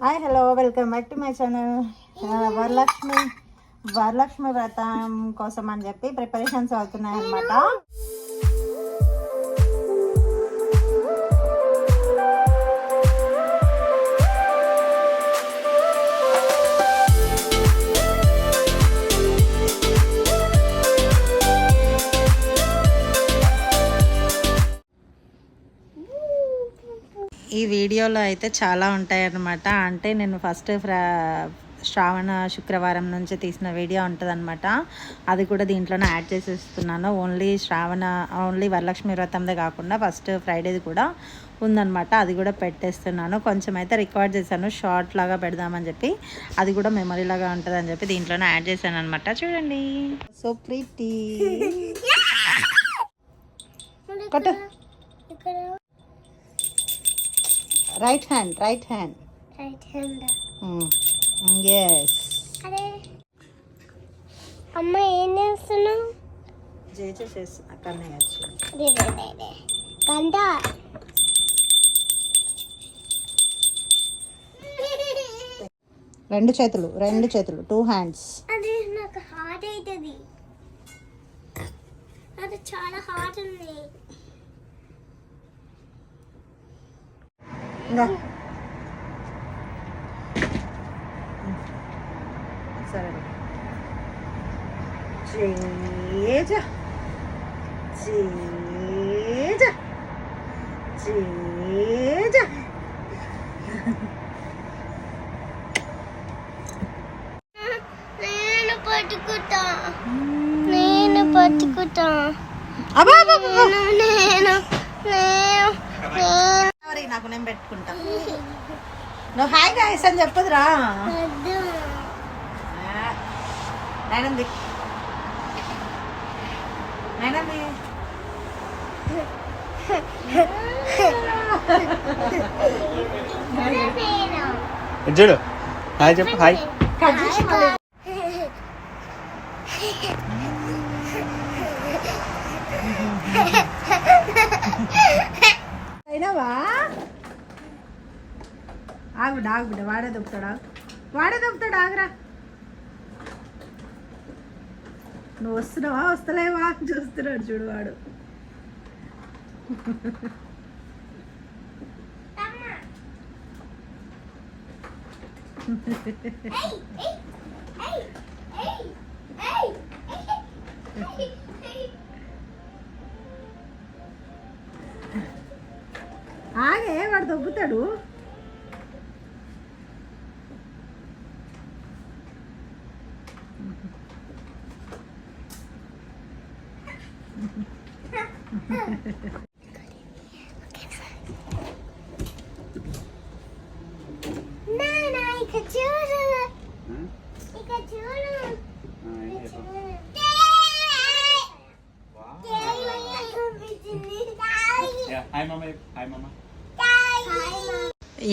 Hi hello welcome back to my channel. Varalakshmi వ్రతం కోసం అని చెప్పి ప్రిపరేషన్స్ అవుతున్నాయి అన్నమాట. ఈ వీడియోలో అయితే చాలా ఉంటాయన్నమాట. అంటే నేను ఫస్ట్ శ్రావణ శుక్రవారం నుంచి తీసిన వీడియో ఉంటుందన్నమాట. అది కూడా దీంట్లోనే యాడ్ చేసేస్తున్నాను. ఓన్లీ వరలక్ష్మి వ్రతందే కాకుండా ఫస్ట్ ఫ్రైడేది కూడా ఉందన్నమాట. అది కూడా పెట్టేస్తున్నాను. కొంచెం అయితే రికార్డ్ చేశాను, షార్ట్ లాగా పెడదామని చెప్పి. అది కూడా మెమరీ లాగా ఉంటుందని చెప్పి దీంట్లోనే యాడ్ చేశాను అనమాట. చూడండి, సో ప్రిటీ. కొట్టు. Right hand. ఎస్. అమ్మ ఏం చేస్తున్నావు? గంట రెండు చేతులు 2 hands. అది నాకు హార్ట్ అవుతుంది. అది చాలా హార్ట్ ఉంది. సరే, నేను పట్టుకుంటా. నాకు నేను పెట్టుకుంటా. నువ్వు హాయ్ గాయ్స్ అని చెప్పదురా. నైనంది చూడు, హాయ్ చెప్పు. హాయ్. అయినావా? ఆగుబిడ్డ, వాడే దొప్పుతాడు. ఆగరా. నువ్వు వస్తున్నావా వస్తలేవా చూస్తున్నాడు చూడు వాడు. ఆగే, వాడు దొబ్బుతాడు.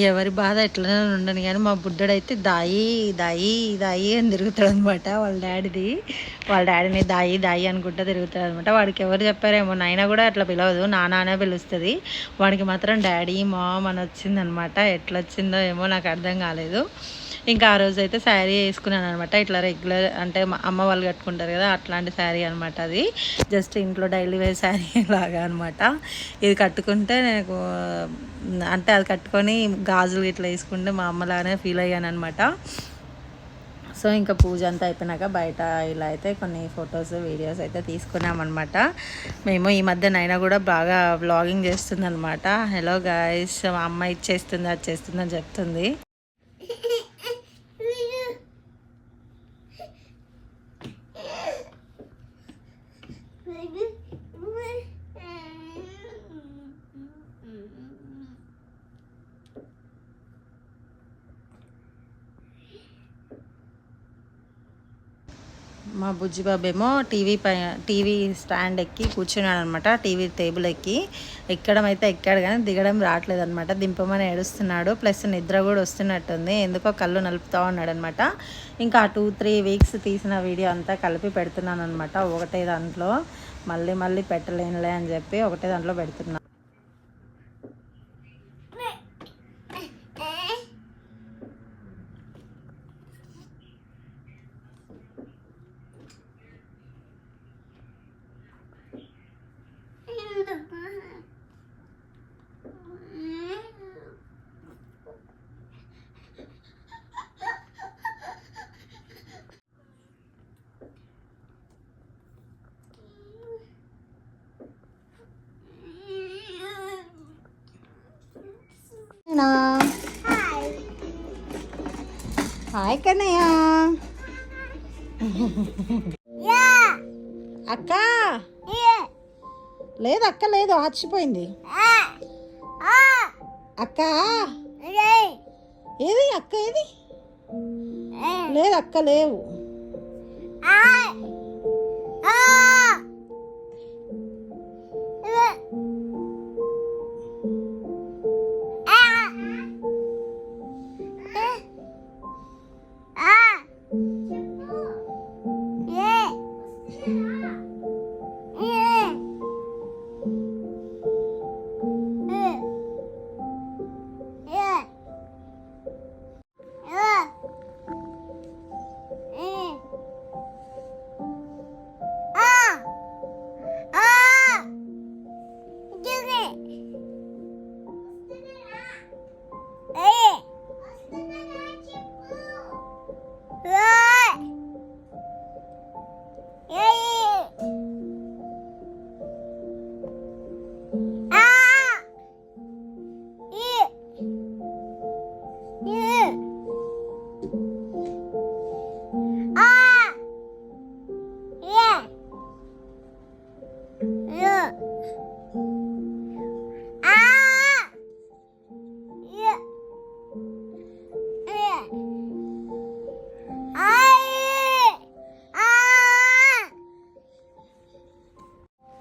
ఎవరి బాధ ఎట్లనే ఉండను కానీ మా బుడ్డడైతే దాయి అని తిరుగుతాడు అనమాట. వాళ్ళ డాడీని దాయి అనుకుంటా తిరుగుతాడు అనమాట. వాడికి ఎవరు చెప్పారేమో, నాయన కూడా అట్లా పిలవదు, నాన్న పిలుస్తుంది. వాడికి మాత్రం డాడీ మామ్ అని వచ్చిందనమాట. ఎట్లా వచ్చిందో ఏమో నాకు అర్థం కాలేదు. ఇంకా ఆ రోజు అయితే శారీ వేసుకున్నాను అనమాట. ఇట్లా రెగ్యులర్ అంటే మా అమ్మ వాళ్ళు కట్టుకుంటారు కదా, అట్లాంటి శారీ అనమాట. అది జస్ట్ ఇంట్లో డైలీ వేర్ శారీ లాగా అనమాట. ఇది కట్టుకుంటే నాకు అంటే అది కట్టుకొని గాజులు ఇట్లా వేసుకుంటే మా అమ్మలాగానే ఫీల్ అయ్యాను అనమాట. సో ఇంకా పూజ అంతా అయిపోయినాక బయట ఇలా అయితే కొన్ని ఫొటోస్ వీడియోస్ అయితే తీసుకున్నాం అనమాట. మేము ఈ మధ్య నైనా కూడా బాగా వ్లాగింగ్ చేస్తుంది అనమాట. హలో గాయ్స్, మా అమ్మ ఇచ్చేస్తుంది అది చేస్తుంది అని చెప్తుంది. మా బుజ్జిబాబు ఏమో టీవీ స్టాండ్ ఎక్కి కూర్చున్నాడు అనమాట. టీవీ టేబుల్ ఎక్కడం అయితే ఎక్కాడు కానీ దిగడం రావట్లేదు అనమాట. దింపమని ఏడుస్తున్నాడు. ప్లస్ నిద్ర కూడా వస్తున్నట్టుంది. ఎందుకో కళ్ళు నలుపుతూ ఉన్నాడు అనమాట. ఇంకా 2-3 వీక్స్ తీసిన వీడియో అంతా కలిపి పెడుతున్నాను అనమాట. ఒకటే దాంట్లో మళ్ళీ పెట్టలేనులే అని చెప్పి ఒకటే దాంట్లో పెడుతున్నాను. హాయ్ కన్నయ్య. అక్క లేదు, అక్క లేదు, ఆచిపోయింది. అక్క ఏది, అక్క ఏది? లేదు, అక్క లేవు.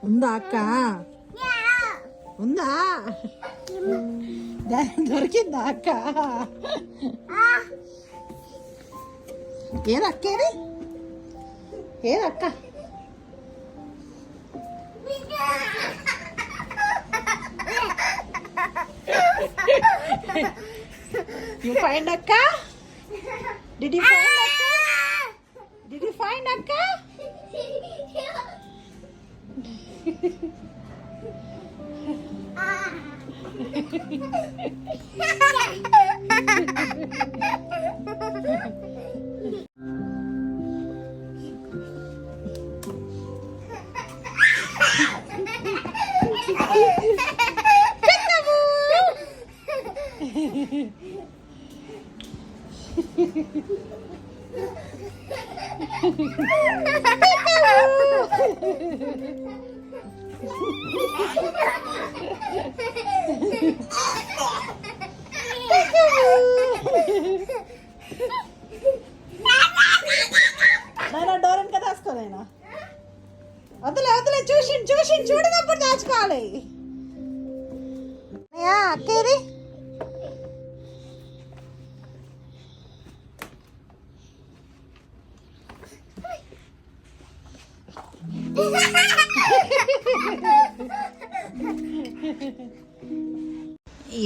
ఉందా అక్క? ఉందా? దొరికిందా అక్క? ఏదక్క? ఏదక్క? You find Akka? Did you find Akka? Did you find Akka? నాయనా డోర్ వెనక దాచుకోలేనా? వదిలే చూడనప్పుడు దాచుకోవాలి. అక్కేది?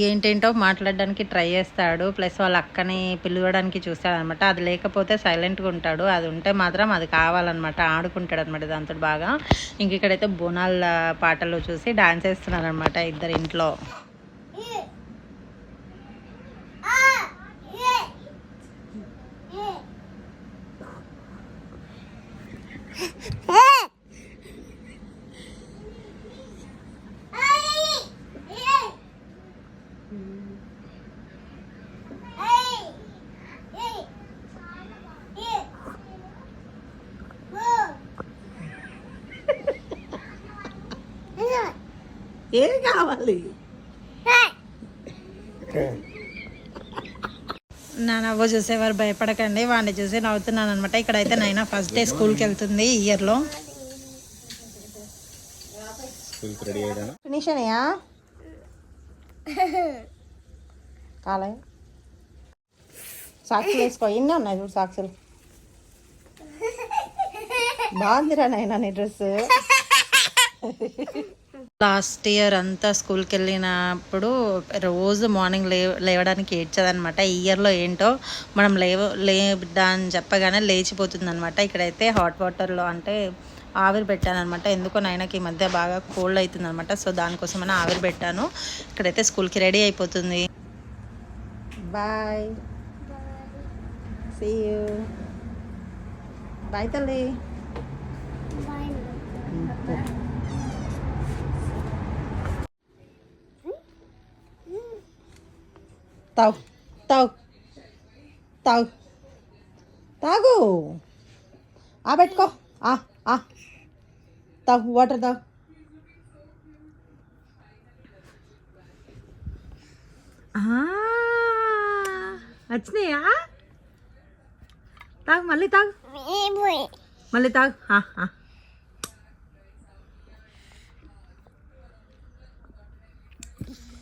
ఏంటేంటో మాట్లాడడానికి ట్రై చేస్తాడు, ప్లస్ వాళ్ళ అక్కని పిలవడానికి చూస్తాడు అనమాట. అది లేకపోతే సైలెంట్గా ఉంటాడు, అది ఉంటే మాత్రం అది కావాలన్నమాట, ఆడుకుంటాడు అనమాట దాంతో బాగా. ఇంక ఇక్కడైతే బోనాల పాటలు చూసి డాన్స్ వేస్తున్నారు అనమాట ఇద్దరు ఇంట్లో. ఏం కావాలి? నా నవ్వు చూసేవారు భయపడకండి, వాడిని చూసి నవ్వుతున్నాను అనమాట. ఇక్కడైతే నైనా ఫస్ట్ డే స్కూల్కి వెళ్తుంది ఈ ఇయర్లో. ఫినిష్ అయ్యా కాలే సాక్షులు వేసుకో. ఇన్ని ఉన్నాయి చూడు సాక్షులు. బాగుందిరా నైనా నీ డ్రెస్. లాస్ట్ ఇయర్ అంతా స్కూల్కి వెళ్ళినప్పుడు రోజు మార్నింగ్ లేవడానికి ఏడ్చదనమాట. ఈ ఇయర్లో ఏంటో మనం లేవడా అని చెప్పగానే లేచిపోతుంది అనమాట. ఇక్కడైతే హాట్ వాటర్లో అంటే ఆవిరి పెట్టాను అనమాట. ఎందుకో నాయనకి ఈ మధ్య బాగా కోల్డ్ అవుతుంది అనమాట, సో దానికోసమని ఆవిరి పెట్టాను. ఇక్కడైతే స్కూల్కి రెడీ అయిపోతుంది. Bye, see you. బాయ్ తల్లి. తావు తావు తావు తాగు పెట్టుకో తాగు వాటర్ తాగు. వచ్చినాయా? తాగు మళ్ళీ తాగు మళ్ళీ తాగు.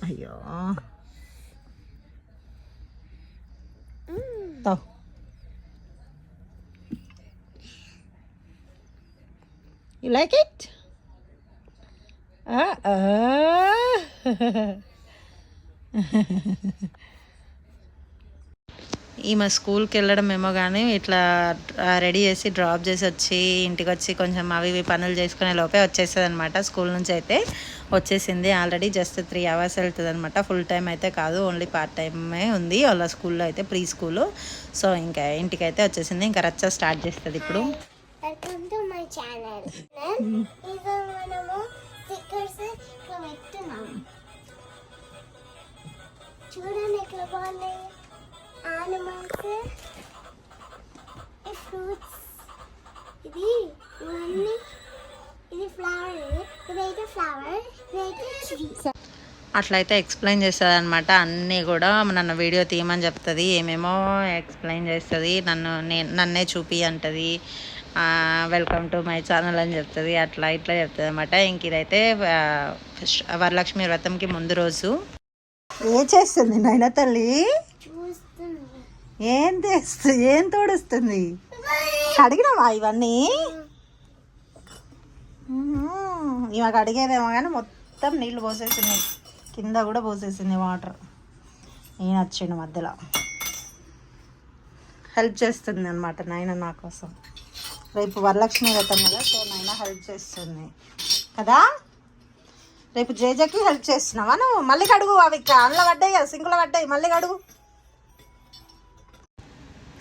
అయ్యో తాగు. You like it? ఈమె స్కూల్కి వెళ్ళడం ఏమో కానీ ఇట్లా రెడీ చేసి డ్రాప్ చేసి వచ్చి ఇంటికి వచ్చి కొంచెం అవి ఇవి పనులు చేసుకునే లోపే వచ్చేస్తుంది అనమాట. స్కూల్ నుంచి అయితే వచ్చేసింది ఆల్రెడీ. జస్ట్ 3 hours వెళ్తుంది అనమాట. ఫుల్ టైం అయితే కాదు, ఓన్లీ పార్ట్ టైమే ఉంది వాళ్ళ స్కూల్లో అయితే, ప్రీ స్కూలు. సో ఇంకా ఇంటికైతే వచ్చేసింది. ఇంకా రచ్చ స్టార్ట్ చేస్తుంది ఇప్పుడు. Welcome to my channel. ఇది మనము స్టిక్కర్స్ ఇక్కడ పెట్టున్నాం. చూడండి ఎట్లా బాగున్నాయి. యానిమల్స్, ఫ్రూట్స్, ఇవన్నీ. ఇది ఫ్లవర్, ఇదైతే ఫ్లవర్, ఇదైతే ట్రీ. అట్లయితే ఎక్స్ప్లెయిన్ చేస్తుంది అనమాట. అన్నీ కూడా నన్ను వీడియో తీయమని చెప్తుంది, ఏమేమో ఎక్స్ప్లెయిన్ చేస్తుంది, నన్నే చూపి అంటది. వెల్కమ్ టు మై ఛానల్ అని చెప్తుంది. అట్లా ఇట్లా చెప్తుంది అనమాట. ఇంక ఇదైతే వరలక్ష్మి వ్రతంకి ముందు రోజు. ఏం చేస్తుంది నాయన తల్లి? ఏం తోడుస్తుంది? అడిగినావా ఇవన్నీ? ఇవాళ అడిగేదేమో కానీ మొత్తం నీళ్ళు పోసేసింది, కింద కూడా పోసేసింది వాటర్. ఈయన వచ్చిండు మధ్యలో హెల్ప్ చేస్తుంది అనమాట నాయన నా కోసం. రేపు వరలక్ష్మి వ్రతం కదా, సో నాయన హెల్ప్ చేస్తుంది కదా. రేపు జేజకి హెల్ప్ చేస్తున్నావా నువ్వు? మళ్ళీ కడుగు, అవి అందులో పడ్డాయి కదా, సింకులో పడ్డాయి, మళ్ళీ కడుగు.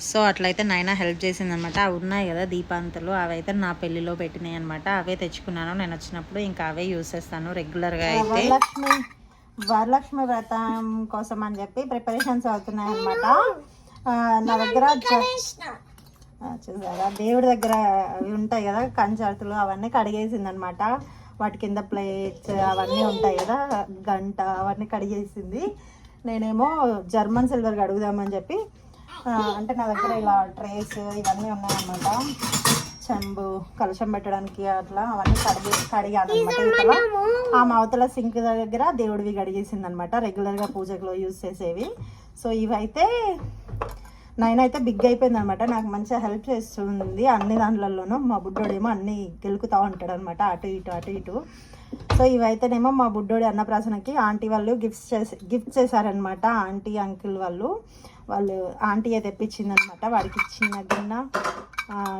సో అట్లయితే నాయన హెల్ప్ చేసిందనమాట. అవి ఉన్నాయి కదా దీపాంతలు, అవి అయితే నా పెళ్ళిలో పెట్టినాయి అనమాట. అవే తెచ్చుకున్నాను నేను వచ్చినప్పుడు, ఇంకా అవే యూస్ చేస్తాను రెగ్యులర్గా. అయితే వరలక్ష్మి వ్రతం కోసం అని చెప్పి ప్రిపరేషన్స్ అవుతున్నాయి అనమాట. నా దగ్గర చూసారా దేవుడి దగ్గర అవి ఉంటాయి కదా కంచార్తులు, అవన్నీ కడిగేసింది అనమాట. వాటి కింద ప్లేట్స్ అవన్నీ ఉంటాయి కదా, గంట అవన్నీ కడిగేసింది. నేనేమో జర్మన్ సిల్వర్ అడుగుదామని చెప్పి, అంటే నా దగ్గర ఇలా ట్రేస్ ఇవన్నీ ఉన్నాయన్నమాట. చెంబు, కలశం పెట్టడానికి అట్లా అవన్నీ కడిగాను అనమాట. ఇట్లా ఆ అవతల సింక్ దగ్గర దేవుడివి కడిగేసింది అనమాట, రెగ్యులర్గా పూజలో యూజ్ చేసేవి. సో ఇవైతే నేనైతే బిగ్ అయిపోయింది అనమాట. నాకు మంచిగా హెల్ప్ చేస్తుంది అన్ని దాంట్లలోనూ. మా బుడ్డోడేమో అన్నీ గెలుకుతూ ఉంటాడు అనమాట, అటు ఇటు. సో ఇవైతేనేమో మా బుడ్డోడి అన్నప్రాసనకి ఆంటీ వాళ్ళు గిఫ్ట్ చేశారనమాట. ఆంటీ అంకుల్ వాళ్ళు ఆంటీ తెప్పించింది అనమాట. వాడికి చిన్న గిన్నె,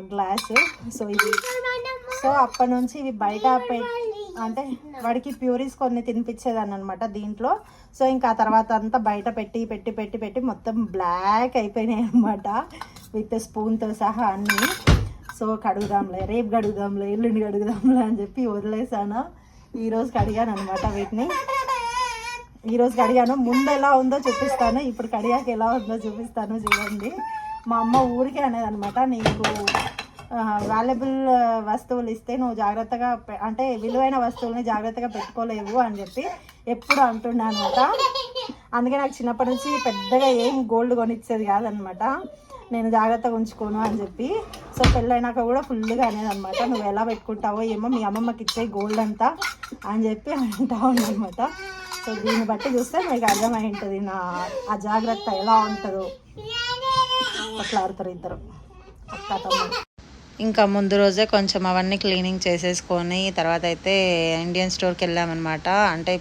గ్లాసు. సో ఇది సో అప్పటి నుంచి ఇవి బయట అంటే వాడికి ప్యూరీస్ కొన్ని తినిపించేదాన్ని అనమాట దీంట్లో. సో ఇంకా ఆ తర్వాత అంతా బయట పెట్టి మొత్తం బ్లాక్ అయిపోయినాయి అనమాట, విత్ స్పూన్తో సహా అన్నీ. సో కడుగుదాంలే, రేపు కడుగుదాంలే, ఎల్లుండి కడుగుదాంలే అని చెప్పి వదిలేసాను. ఈరోజు కడిగాను అనమాట వీటిని. ఈరోజు కడిగాను. ముందు ఎలా ఉందో చూపిస్తాను, ఇప్పుడు కడిగాక ఎలా ఉందో చూపిస్తాను. చూడండి, మా అమ్మ ఊరికే అనేది అనమాట, నీకు వాల్యుబుల్ వస్తువులు ఇస్తే నువ్వు జాగ్రత్తగా అంటే విలువైన వస్తువుల్ని జాగ్రత్తగా పెట్టుకోలేవు అని చెప్పి ఎప్పుడు అంటున్నా అనమాట. అందుకే నాకు చిన్నప్పటి నుంచి పెద్దగా ఏం గోల్డ్ కొనిచ్చేది కాదనమాట, నేను జాగ్రత్తగా ఉంచుకోను అని చెప్పి. సో పెళ్ళైనాక కూడా ఫుల్గా అనేది అనమాట, నువ్వు ఎలా పెట్టుకుంటావో ఏమో మీ అమ్మమ్మకి ఇచ్చే గోల్డ్ అంతా అని చెప్పి అంటా అనమాట. సో దీన్ని బట్టి చూస్తే మీకు అర్థమై ఉంటుంది నా అజాగ్రత్త ఎలా ఉంటుందో. అట్లా ఆడుతారు ఇద్దరు అక్క తమ్ముడు. ఇంకా ముందు రోజే కొంచెం అవన్నీ క్లీనింగ్ చేసేసుకొని తర్వాత అయితే ఇండియన్ స్టోర్కి వెళ్ళామన్నమాట. అంటే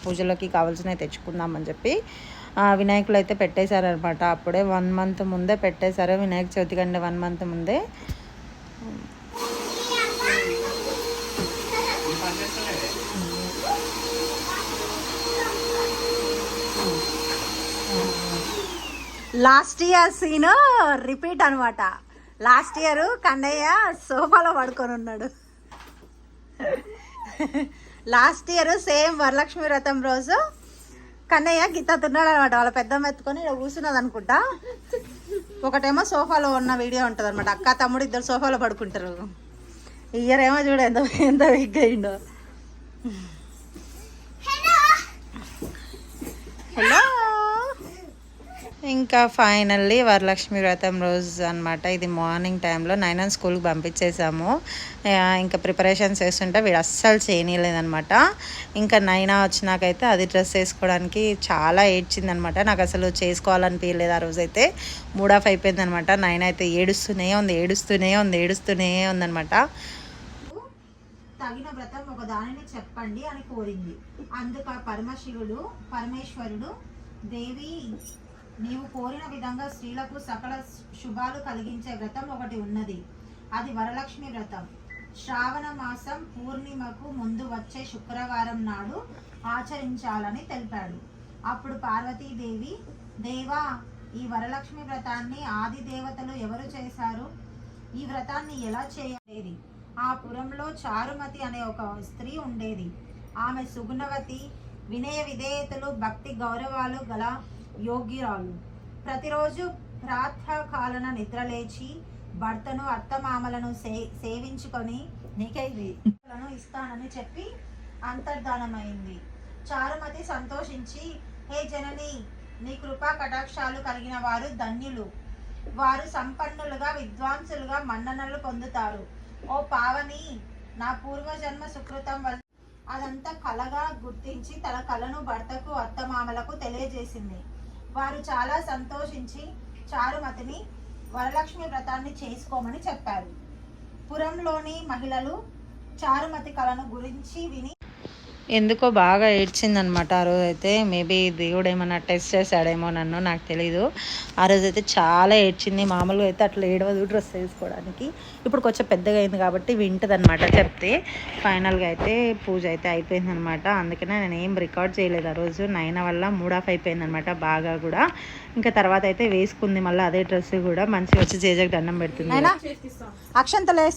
పూజలోకి కావాల్సినవి తెచ్చుకుందామని చెప్పి వినాయకులు అయితే పెట్టేశారనమాట. అప్పుడే 1 month ముందే పెట్టేశారు, వినాయక చవితి కంటే 1 month ముందే. లాస్ట్ ఇయర్ సీన్ రిపీట్ అనమాట. లాస్ట్ ఇయర్ కన్నయ్య సోఫాలో పడుకొని ఉన్నాడు. లాస్ట్ ఇయర్ సేమ్ వరలక్ష్మి వ్రతం రోజు కన్నయ్య గిత్త తిన్నాడు అనమాట. వాళ్ళ పెద్దమ్మ ఎత్తుకొని ఇక్కడ కూర్చున్నది అనుకుంటా. ఒకటేమో సోఫాలో ఉన్న వీడియో ఉంటుంది అనమాట. అక్క తమ్ముడు ఇద్దరు సోఫాలో పడుకుంటారు. ఇయ్యరేమో చూడు ఎంత వీక్గా అయిండో. హలో. ఇంకా ఫైనల్లీ వరలక్ష్మి వ్రతం రోజు అనమాట. ఇది మార్నింగ్ టైంలో నైనాన్ స్కూల్కి పంపించేసాము. ఇంకా ప్రిపరేషన్స్ చేస్తుంటే వీడు అస్సలు చేయనీయలేదనమాట. ఇంకా నైనా వచ్చినాకైతే అది డ్రెస్ వేసుకోవడానికి చాలా ఏడ్చిందనమాట. నాకు అసలు చేసుకోవాలనిపించలేదు ఆ రోజైతే. మూడ్ ఆఫ్ అయిపోయిందనమాట. నైనా అయితే ఏడుస్తూనే ఉందనమాట. తగిన వ్రతం ఒక దానిని చెప్పండి అని కోరింది. అందుకు పరమేశ్వరుడు దేవి, నీవు కోరిన విధంగా స్త్రీలకు సకల శుభాలు కలిగించే వ్రతం ఒకటి ఉన్నది. అది వరలక్ష్మి వ్రతం. శ్రావణ మాసం పూర్ణిమకు ముందు వచ్చే శుక్రవారం నాడు ఆచరించాలని తెలిపాడు. అప్పుడు పార్వతీదేవి, దేవా, ఈ వరలక్ష్మి వ్రతాన్ని ఆది దేవతలు ఎవరు చేశారు? ఈ వ్రతాన్ని ఎలా చేయలేదు? ఆ పురంలో చారుమతి అనే ఒక స్త్రీ ఉండేది. ఆమె సుగుణవతి, వినయ విధేయతలు, భక్తి గౌరవాలు గల యోగ్యురాలు. ప్రతిరోజు ప్రాతకాలన నిద్రలేచి భర్తను అత్తమామలను సేవించుకొని నీకైది ఇస్తానని చెప్పి అంతర్ధానమైంది. చారుమతి సంతోషించి, హే జనని, నీ కృపా కటాక్షాలు కలిగిన వారు ధన్యులు. వారు సంపన్నులుగా విద్వాంసులుగా మన్ననలు పొందుతారు. ఓ పావని, నా పూర్వజన్మ సుకృతం వల్ల అదంతా కలగా గుర్తించి తన కలను భర్తకు అత్తమామలకు తెలియజేసింది. వారు చాలా సంతోషించి చారుమతిని వరలక్ష్మి వ్రతాన్ని చేసుకోమని చెప్పారు. పురంలోని మహిళలు చారుమతి కళను గురించి విని ఎందుకో బాగా ఏడ్చిందనమాట. ఆ రోజు అయితే మేబీ దేవుడు ఏమన్నా టెస్ట్ చేశాడేమో నన్ను, నాకు తెలీదు. ఆ రోజు అయితే చాలా ఏడ్చింది. మామూలుగా అయితే అట్లా ఏడవదు డ్రెస్ వేసుకోవడానికి. ఇప్పుడు కొంచెం పెద్దగా అయింది కాబట్టి వింటది అనమాట చెప్తే. ఫైనల్గా అయితే పూజ అయితే అయిపోయిందనమాట. అందుకనే నేను ఏం రికార్డ్ చేయలేదు ఆ రోజు. నైనా వల్ల మూడ్ ఆఫ్ అయిపోయిందనమాట బాగా కూడా. ఇంకా తర్వాత అయితే వేసుకుంది మళ్ళీ అదే డ్రెస్ కూడా. మంచిగా వచ్చి జేజకి దండం పెడుతుంది. అక్షంతలే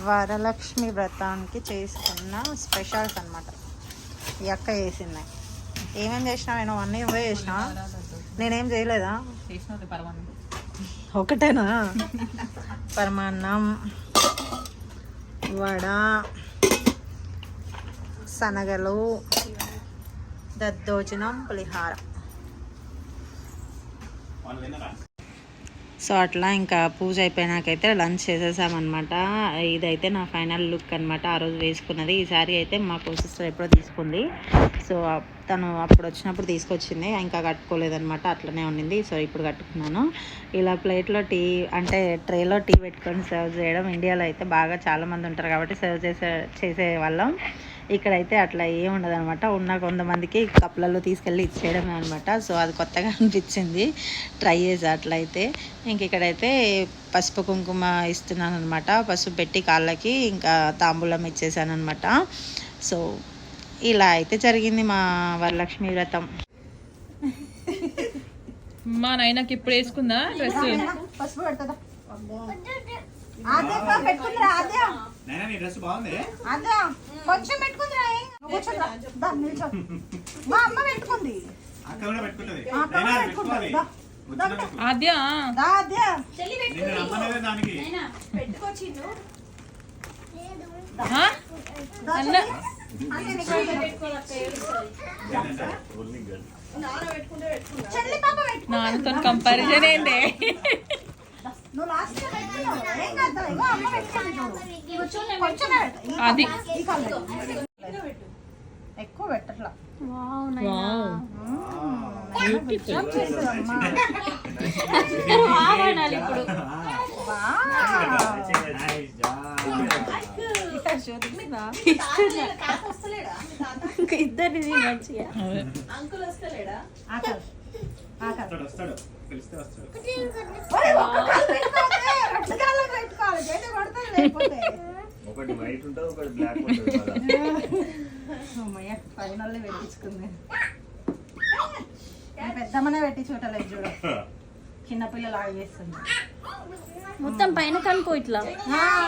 వరలక్ష్మి వ్రతానికి చేసుకున్న స్పెషల్స్ అనమాట. ఈ అక్క చేసింది. ఏమేమి చేసినా నేను అన్నీ ఇవే చేసినా. నేనేం చేయలేదా? ఒకటేనా? పరమాన్నం, వడ, శనగలు, దద్దోజనం, పులిహార. సో అట్లా ఇంకా పూజ అయిపోయినాకైతే లంచ్ చేసేసామన్నమాట. ఇదైతే నా ఫైనల్ లుక్ అనమాట. ఆ రోజు వేసుకున్నది. ఈసారి అయితే మా సిస్టర్ ఎప్పుడో తీసుకుంది. సో తను అప్పుడు వచ్చినప్పుడు తీసుకొచ్చింది, ఇంకా కట్టుకోలేదనమాట. అట్లనే ఉండింది. సో ఇప్పుడు కట్టుకున్నాను. ఇలా ప్లేట్లో టీ అంటే ట్రేలో టీ పెట్టుకొని సర్వ్ చేయడం ఇండియాలో అయితే బాగా చాలామంది ఉంటారు కాబట్టి సర్వ్ చేసేవాళ్ళం. ఇక్కడైతే అట్లా ఏమి ఉండదు అనమాట. ఉన్న కొంతమందికి కప్పులలో తీసుకెళ్ళి ఇచ్చేయడమే అనమాట. సో అది కొత్తగా అనిపించింది, ట్రై చేసి అట్లయితే. ఇంక ఇక్కడైతే పసుపు కుంకుమ ఇస్తున్నాను అనమాట. పసుపు పెట్టి కాళ్ళకి ఇంకా తాంబూలం ఇచ్చేసాను అనమాట. సో ఇలా అయితే జరిగింది మా వరలక్ష్మి వ్రతం. మా నాయనకి ఇప్పుడు వేసుకుందా డ్రెస్? పసుపు పెడతా కొంచెం పెట్టుకుందిరా. మా అమ్మ పెట్టుకుంది. ఆద్య నాన్నతో కంపారిజన్ ఏంటి? అది ఎక్కువ పెట్టట్లా. ఇద్దరిని మంచిగా ఒకటి వైట్ ఉంటుంది, ఒకటి బ్లాక్ ఉంటుంది. ఫైనల్ పెట్టించుకుంది. పెద్దమ్మనే పెట్టి చూడలేదు చూడ. చిన్నపిల్లలు ఆగేస్తుంది. మొత్తం పైన కనుకో ఇట్లా.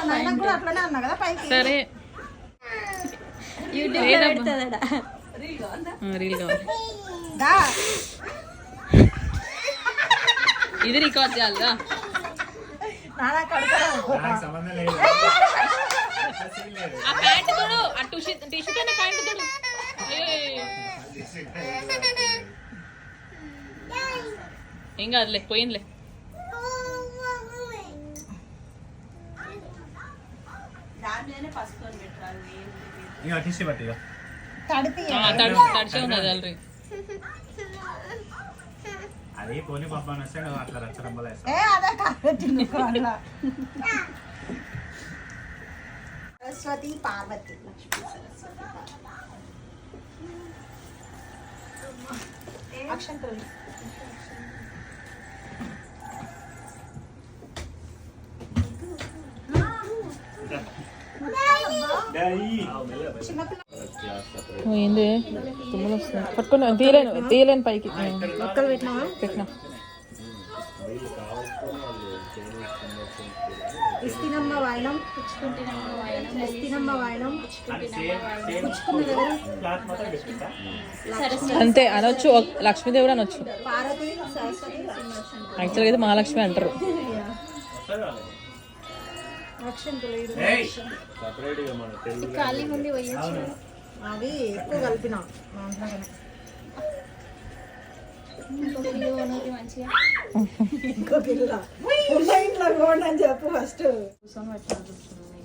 నాయన కూడా అట్లనే అన్నా కదా పైకి. సరే యూట్యూబ్ లో పెడతాదట. రీల్ కావాలి. దా ఇది రికార్డ్ చేయాలిగా. నానా కడతారా నాకు సంబంధం లేదు. ఆ ప్యాంట్ తోడు, ఆ టీషర్ట్ అనే ప్యాంట్ తోడు. ఏం కాదులే, పోయిందిలే. ఇక తీసి పట్టి ఇక. తడిపి తడిచే ఉన్నది ఆల్రెడీ. అది పోనీ పంపాను వస్తే నువ్వు అట్లా రచ్చరంబలు వేస్తావు. అదే కాబట్టి సరస్వతి పార్వతి లక్ష్మీ సరస్వతి అక్షంతలు. ఏంది తుమ్మలు వస్తుంది. పట్టుకున్నా, తీయలేను పైకి. మొక్కలు పెట్టినావా? పెట్టినా. ఇస్తినమ్మ వాయనం ఇస్తినమ్మ వాయనం అంతే అనొచ్చు, లక్ష్మీదేవుడు అనొచ్చు. పార్వతి సరస్వతి యాక్చువల్గా అయితే మహాలక్ష్మి అంటారు. అక్షంతలు సపరేట్గా మన తెలుగు ఖాళీ ఉంది పోయొచ్చు. అవి ఎక్కువ కలిపినాం దాంట్లోనే. మంచిగా ఇంకో పిల్ల ఉన్న ఇంట్లో పోండి అని చెప్పు ఫస్ట్. కూర్చొని పెట్టాను చూస్తున్నాను.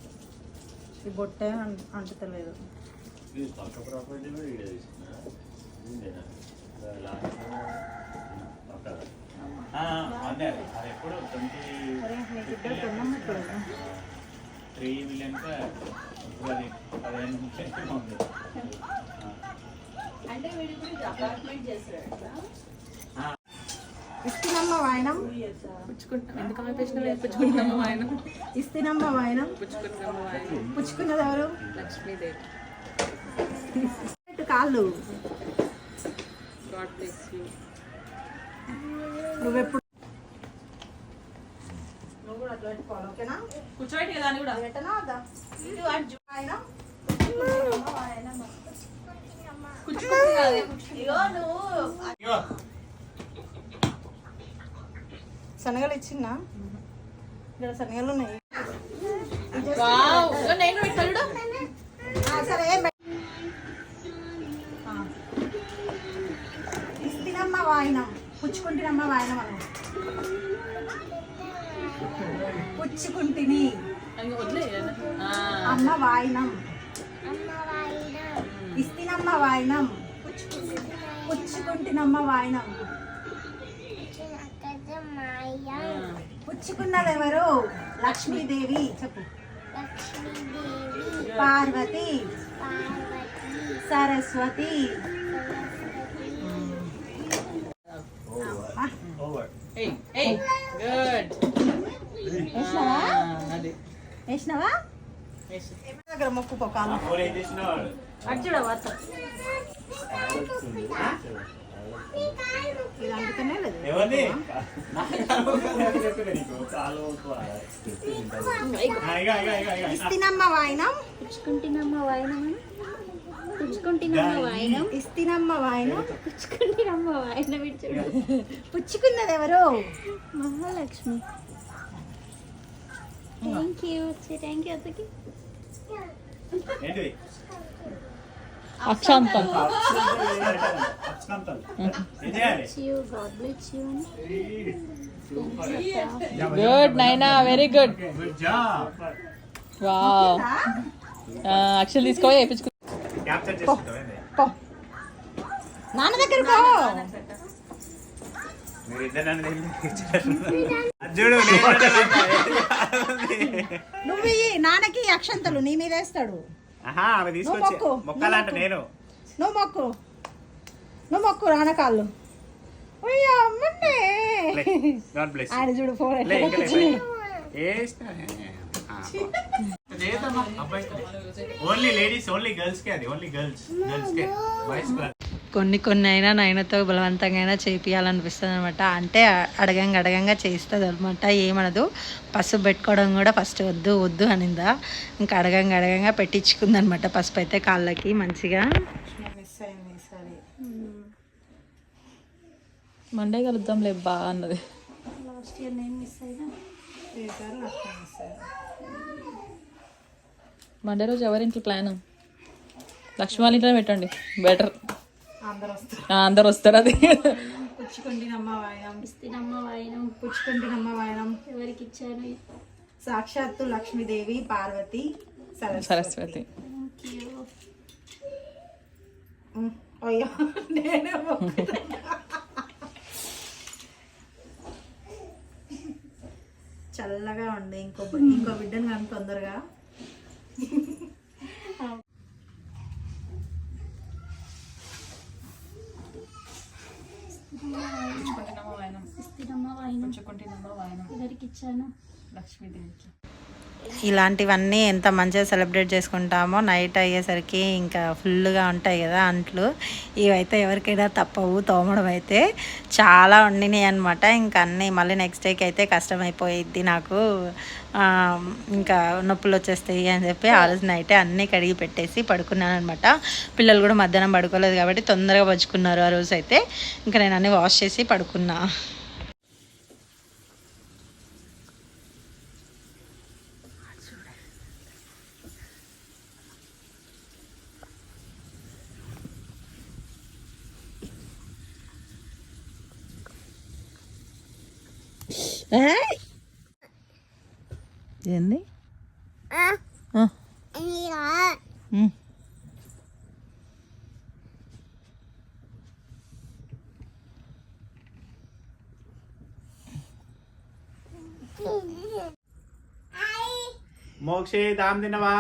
ఈ బొట్టే అంటుతలేదు. ఇది పక్క ప్రాపర్టీలో వీడియో తీసుకున్నా. ఇదేనా? లాస్ట్ పక్క. అదే అది ఎప్పుడు 3 million అది 15 నిమిషాలు ఉంది. ఇస్తినమ్మ వాయనం ఇస్తినమ్మ వాయనం పుచ్చుకున్నది ఎవరు? లక్ష్మీదేవి. కాళ్ళు నువ్వెప్పుడు నువ్వు కూడా అట్లా పెట్టుకోవాలి. ఓకేనా? కూర్చోబెట్టి కదా అని కూడా. పెట్టనా వద్దా? వాయనం శనగలు ఇచ్చిందా? ఇక్కడ శనగలు ఉన్నాయి. సరే ఇస్తినమ్మ వాయనం పుచ్చుకుంటినమ్మ వాయనం అన్న. పుచ్చుకుంటిని అమ్మ వాయనం ఇస్తినమ్మ వాయనం పుచ్చుకుంటినమ్మ వాయనం. పుచ్చుకున్నది ఎవరు? లక్ష్మీదేవి. చెప్పు. పార్వతి సరస్వతి. వేసినావా? దగ్గర మొక్కుకో కాలు. అర్జుడ వాత ఇది అందుకనే లేదు. ఇస్తినమ్మ వాయనం పుచ్చుకుంటినమ్మ వాయనం పుచ్చుకుంటినమ్మ వాయనం ఇస్తినమ్మ వాయనం పుచ్చుకుంటినమ్మ వాయనం ఇచ్చుడు. పుచ్చుకున్నది ఎవరు? మహాలక్ష్మి. థ్యాంక్ యూ అత్తకి. అక్షాంతం. God bless you. Good Naina, very good. Good job. Wow. అక్షలు తీసుకోవాలి వేయించుకో. క్యాప్చర్ చేస్తుంటావేంది? పో నాన్న దగ్గర పో. మీరిద్దరు నన్ను అర్జుడు నువ్వు నాన్నకి అక్షంతలు నీ మీద వేస్తాడు. అవి తీసుకొచ్చి మొక్కాలంట నేను. నువ్వు మొక్కు నాన్న కాళ్ళు. God bless. ఆయన చూడు phone only ladies, only girls కే అది, ఓన్లీ గర్ల్స్ కే, బాయ్స్ కొన్ని అయినా నైనాతో బలవంతంగా అయినా చేపియాలనిపిస్తుంది అనమాట. అంటే అడగంగా చేస్తుంది అనమాట, ఏమనదు. పసుపు పెట్టుకోవడం కూడా ఫస్ట్ వద్దు వద్దు అనిందా, ఇంకా అడగంగా పెట్టించుకుంది అనమాట పసుపు అయితే కాళ్ళకి మంచిగా. మిస్ అయింది ఈసారి. మండే కలుద్దాంలే బా అన్నది. లాస్ట్ ఇయర్ నేను మిస్ అయినా. ఈసారి లక్ష్మి మిస్ అయింది. మండే రోజు ఎవరింట్లో ప్లాన్? లక్ష్మి వాళ్ళ ఇంట్లోనే పెట్టండి, బెటర్. అందరు వస్తారు. అది పుచ్చుకుంటినమ్మ వాయనం, ఇస్తినమ్మ వాయనం. పుచ్చుకుంటినమ్మ వాయనం ఎవరికి ఇచ్చాను? సాక్షాత్తు లక్ష్మీదేవి, పార్వతి, సరస్వతి. అయ్యో నేనే చల్లగా ఉండే ఇంకో బిడ్డను కానీ తొందరగా. ఇస్తినమ్మ వాయనం. ఎవరికి ఇచ్చాను? లక్ష్మీదేవికి. ఇలాంటివన్నీ ఎంత మంచిగా సెలబ్రేట్ చేసుకుంటామో, నైట్ అయ్యేసరికి ఇంకా ఫుల్గా ఉంటాయి కదా అంట్లు. ఇవైతే ఎవరికైనా తప్పవు తోమడం అయితే. చాలా వండినాయి అనమాట. ఇంకా అన్నీ మళ్ళీ నెక్స్ట్ డేకి అయితే కష్టమైపోయిద్ది నాకు, ఇంకా నొప్పులు వచ్చేస్తాయి అని చెప్పి ఆ రోజు నైటే అన్నీ కడిగి పెట్టేసి పడుకున్నాను అనమాట. పిల్లలు కూడా మధ్యాహ్నం పడుకోలేదు కాబట్టి తొందరగా పడుకున్నారు ఆ రోజు అయితే. ఇంకా నేను అన్నీ వాష్ చేసి పడుకున్నా. ఏంది మోక్షే దామ్ తినవా?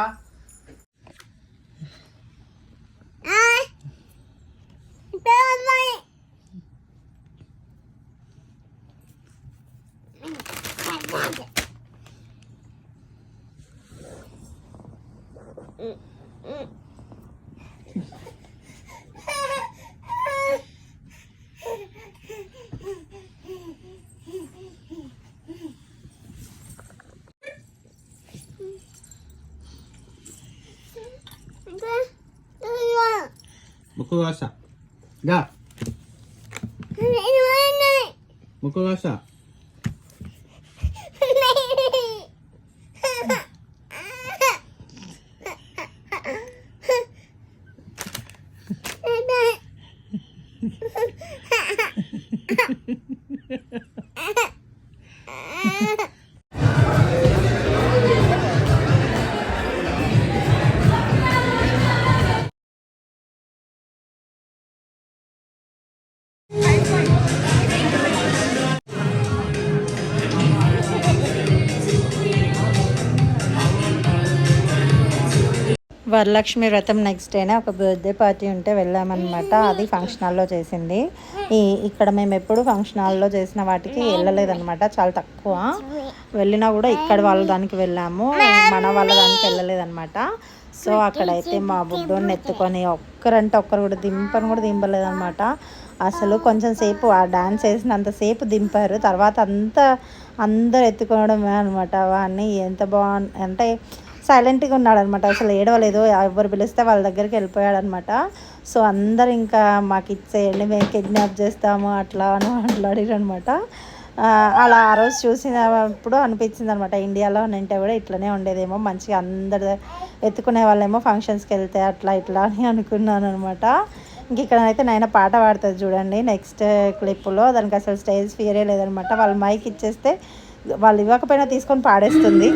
ముక్కు కోసా గా, ముక్కు కోసా. వరలక్ష్మి వ్రతం నెక్స్ట్ డేనే ఒక బర్త్డే పార్టీ ఉంటే వెళ్ళామన్నమాట. అది ఫంక్షన్ హాల్లో చేసింది. ఇక్కడ మేము ఎప్పుడు ఫంక్షన్ హాల్లో చేసిన వాటికి వెళ్ళలేదన్నమాట, చాలా తక్కువ. వెళ్ళినా కూడా ఇక్కడ వాళ్ళ దానికి వెళ్ళాము, మన వాళ్ళ దానికి వెళ్ళలేదన్నమాట. సో అక్కడైతే మా బుడ్డోని ఎత్తుకొని ఒక్కరు కూడా దింపలేదన్నమాట. అసలు కొంచెం సేపు ఆ డాన్స్ వేసినంతసేపు దింపారు, తర్వాత అందరు ఎత్తుకోవడమే అనమాట. వాడిని ఎంత అంటే సైలెంట్గా ఉన్నాడు అనమాట, అసలు ఏడవలేదు. ఎవరు పిలిస్తే వాళ్ళ దగ్గరికి వెళ్ళిపోయాడు అనమాట. సో అందరు ఇంకా మాకు ఇచ్చేయండి, మేము కిడ్నాప్ చేస్తాము అట్లా అని మాట్లాడారు అనమాట. అలా ఆ రోజు చూసినప్పుడు అనిపించింది అనమాట, ఇండియాలో నింటే కూడా ఇట్లనే ఉండేదేమో, మంచిగా అందరు ఎత్తుకునే వాళ్ళేమో ఫంక్షన్స్కి వెళ్తే అట్లా ఇట్లా అని అనుకున్నాను అనమాట. ఇంక ఇక్కడైతే నైనా పాట పాడుతుంది చూడండి నెక్స్ట్ క్లిప్లో. దానికి అసలు స్టేజ్ ఫియరే లేదనమాట. వాళ్ళు మైక్ ఇచ్చేస్తే వాళ్ళు ఇవ్వకపోయినా తీసుకొని పాడేస్తుంది.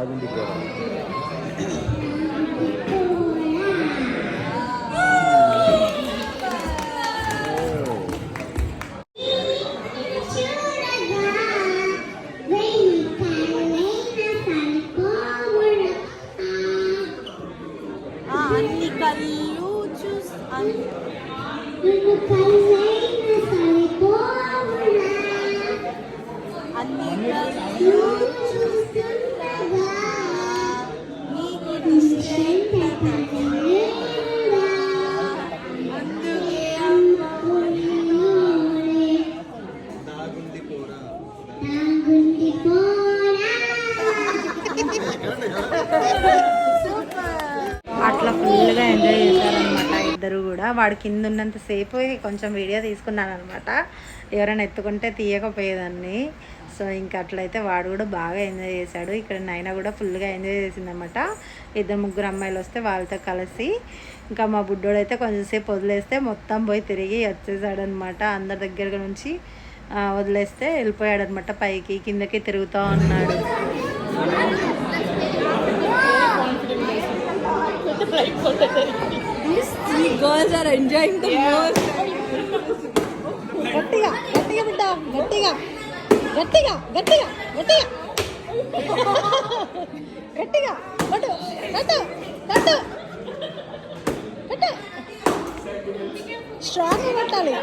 దాగుంది కూర. అన్ని కళ్ళు చూసి అన్ని కళ్ళు చూస్తుండగా నీకు అందుకే అట్లా ఫుల్గా ఎంజాయ్ చేశారనమాట ఇద్దరు కూడా. వాడు కింద ఉన్నంతసేపు కొంచెం వీడియో తీసుకున్నాను అనమాట, ఎవరైనా ఎత్తుకుంటే తీయకపోయేదాన్ని. సో ఇంకా అట్లయితే వాడు కూడా బాగా ఎంజాయ్ చేశాడు. ఇక్కడ నైనా కూడా ఫుల్గా ఎంజాయ్ చేసిందనమాట. ఇద్దరు ముగ్గురు అమ్మాయిలు వస్తే వాళ్ళతో కలిసి. ఇంకా మా బుడ్డోడు అయితే కొంచెంసేపు వదిలేస్తే మొత్తం పోయి తిరిగి వచ్చేసాడనమాట. అందరి దగ్గర నుంచి వదిలేస్తే వెళ్ళిపోయాడనమాట. పైకి కిందకి తిరుగుతూ ఉన్నాడు. గట్టిగా గట్టిగా బిడ్డ, గట్టిగా గట్టిగా గట్టిగా గట్టిగా గట్టిగా కట్టు కట్టు కట్టు కట్టు, స్ట్రాంగ్ కట్టాలి.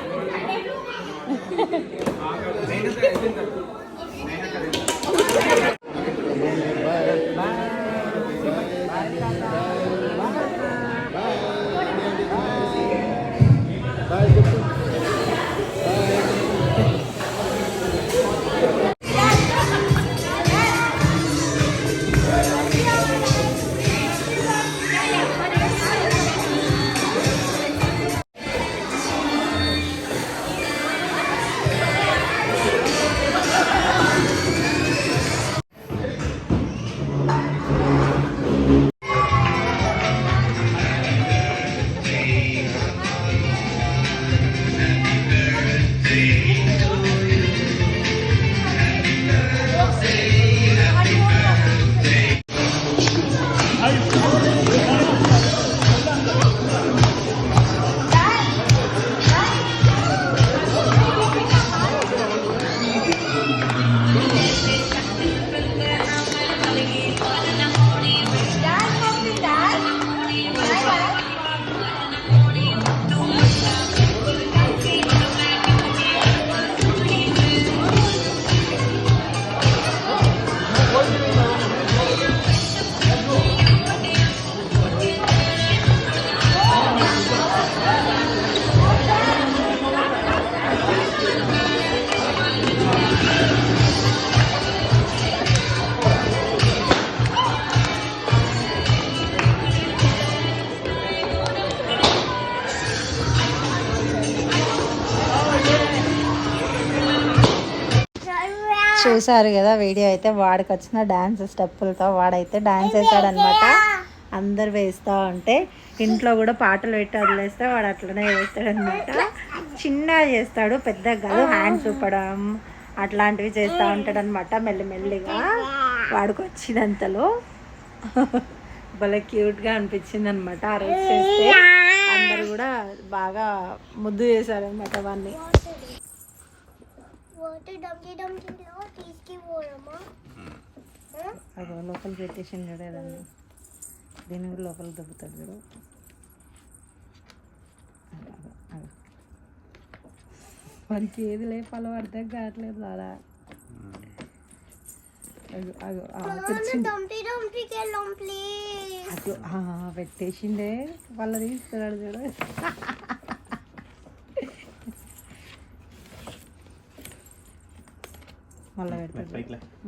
చూసారు కదా వీడియో అయితే. వాడికి వచ్చిన డ్యాన్స్ స్టెప్పులతో వాడైతే డ్యాన్స్ వేస్తాడనమాట. అందరు వేస్తూ ఉంటే ఇంట్లో కూడా పాటలు పెట్టి వదిలేస్తే వాడు అట్లనే వేస్తాడనమాట. చిన్నగా చేస్తాడు, పెద్దగా కాదు. హ్యాండ్స్ చూపడం అట్లాంటివి చేస్తూ ఉంటాడనమాట మెల్లిమెల్లిగా. వాడికి వచ్చినంతలో భలే క్యూట్గా అనిపించింది అనమాట. ఆ రోజు చేస్తే అందరు కూడా బాగా ముద్దు చేశారనమాట వాడిని. అదో లోపల పెట్టేసింది చూడేదాన్ని, దీన్ని కూడా లోపల దొబ్బుతాడు చూడు. వాడికి ఏది లేపాలో అర్థం కావట్లేదు అలా. పెట్టేసిండే వాళ్ళ తీసుకున్నాడు చూడు.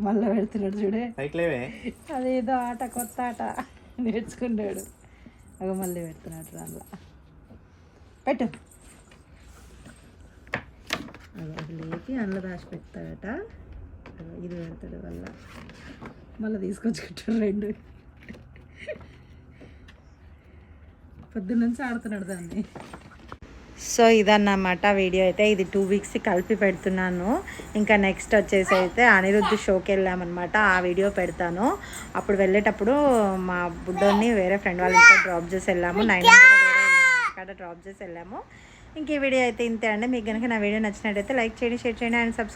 మళ్ళా పెడుతున్నాడు చూడే. అదేదో ఆట, కొత్త ఆట నేర్చుకున్నాడు. అగ మళ్ళీ పెడుతున్నాడు దానిలో. పెట్టు. అది లేపి అందులో దాచి పెడతాడట. ఇది పెడతాడు వల్ల మళ్ళీ తీసుకొచ్చుకుంటాడు రెండు. పొద్దున్న నుంచి ఆడుతున్నాడు దాన్ని. సో ఇదన్నమాట వీడియో అయితే. ఇది 2 వీక్స్ కలిపి పెడుతున్నాను. ఇంకా నెక్స్ట్ వచ్చేసి అయితే అనిరుద్ధ్ షోకి వెళ్ళామన్నమాట. ఆ వీడియో పెడతాను. అప్పుడు వెళ్ళేటప్పుడు మా బుడ్డోని వేరే ఫ్రెండ్ వాళ్ళ ఇంట్లో డ్రాప్ చేసి వెళ్ళాము. 9 కూడా వేరే అక్కడ డ్రాప్ చేసి వెళ్ళాము. ఇంక ఈ వీడియో అయితే ఇంతే అండి. మీకు కనుక నా వీడియో నచ్చినట్టయితే లైక్ చేయండి, షేర్ చేయండి అండ్ సబ్స్క్రైబ్